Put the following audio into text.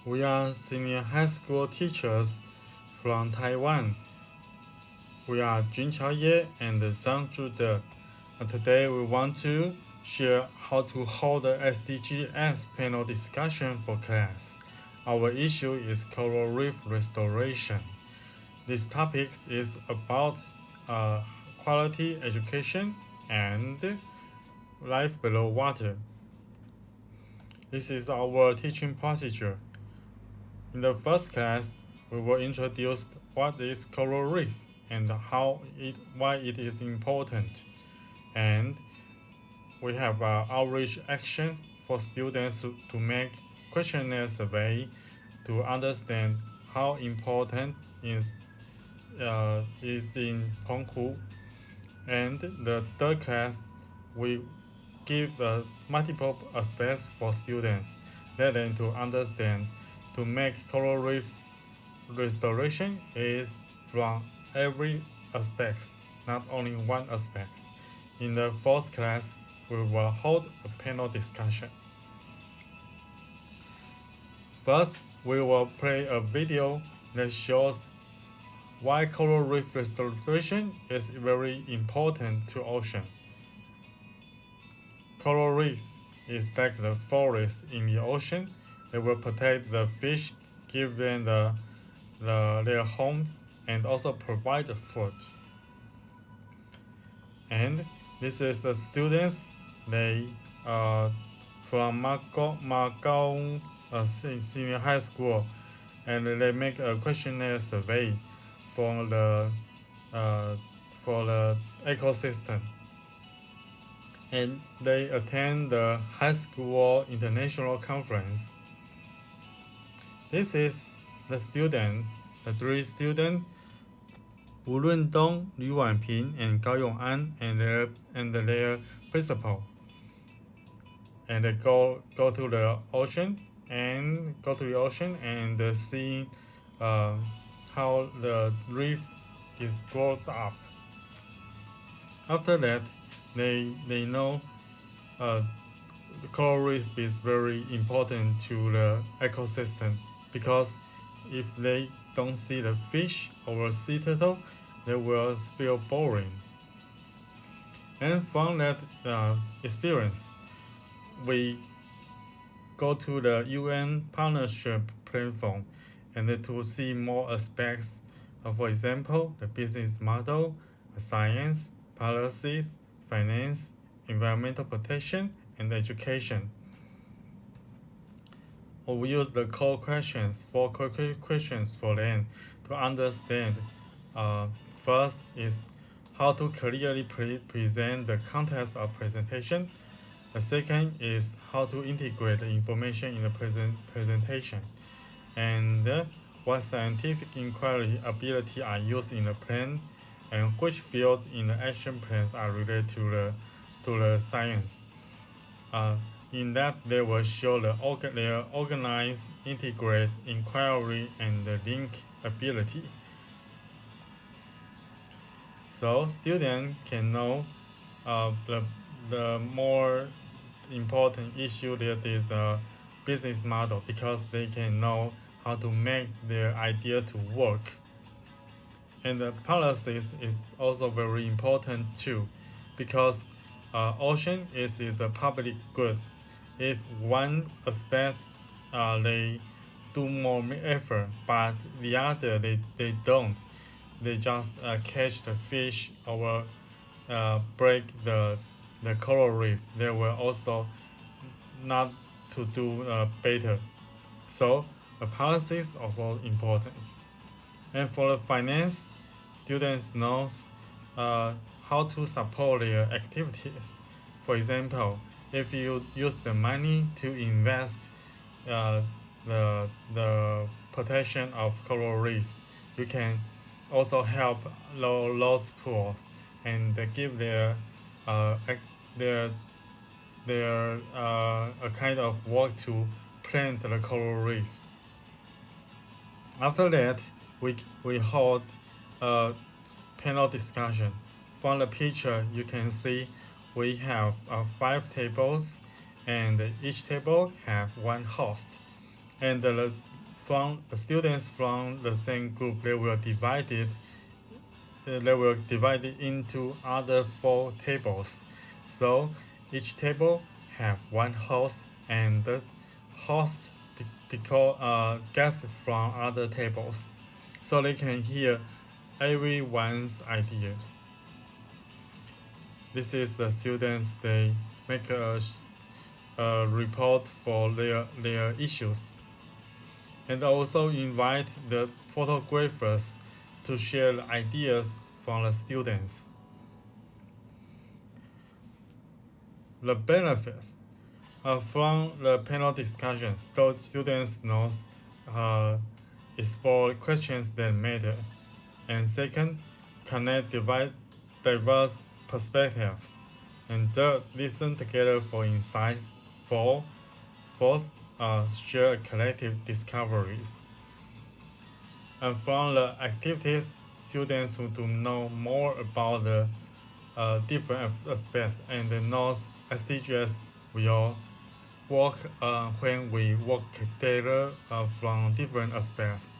We are senior high school teachers from Taiwan. We are CHUN-CHIAO and Zhang Zhude. Today we want to share how to hold the SDGs panel discussion for class. Our issue is coral reef restoration. This topic is about quality education and life below water. This is our teaching procedure. In the first class, we will introduce what is coral reef and why it is important. And we have outreach action for students to make questionnaire survey to understand how important is in Penghu. And the third class, we give multiple aspects for students, let them to understand to make coral reef restoration is from every aspect, not only one aspect. In the fourth class, we will hold a panel discussion. First, we will play a video that shows why coral reef restoration is very important to ocean. Coral reef is like the forest in the ocean. They will protect the fish, give them their homes, and also provide the food. And this is the students. They from Macau Senior High School, and they make a questionnaire survey for the ecosystem. And they attend the high school international conference. This is the three students, Wu Luндong, Liu Wanping, and Gao Yong'an, and their principal. And they go to the ocean and see how the reef is grows up. After that, they know the coral reef is very important to the ecosystem, because if they don't see the fish or sea turtle, they will feel boring. And from that experience, we go to the UN partnership platform and to see more aspects of, for example, the business model, science, policies, finance, environmental protection, and education. We use the core questions for them to understand. First is how to clearly present the context of presentation. The second is how to integrate the information in the presentation, and what scientific inquiry ability are used in the plan, and which fields in the action plans are related to the science. In that, they will show their organized, integrate, inquiry, and the link ability. So students can know the more important issue that is a business model, because they can know how to make their idea to work. And the policies is also very important too, because ocean is a public goods. If one aspect they do more effort, but the other they don't, they just catch the fish or break the coral reef, they will also not to do better. So the policy is also important. And for the finance, students know how to support their activities. For example, if you use the money to invest the protection of coral reefs, you can also help those pools and give their a kind of work to plant the coral reef. After that, we hold a panel discussion. From the picture, you can see we have 5 tables, and each table have one host. And from the students from the same group, they will divide it into other 4 tables. So each table have one host, and the host guests from other tables, so they can hear everyone's ideas. This is the students, they make a report for their issues, and also invite the photographers to share the ideas from the students. The benefits from the panel discussions, so students knows explore questions that matter, and second, connect diverse perspectives, and third, listen together for insights. Fourth, share collective discoveries. And from the activities, students who do know more about the different aspects and knows SDGs will work when we work together from different aspects.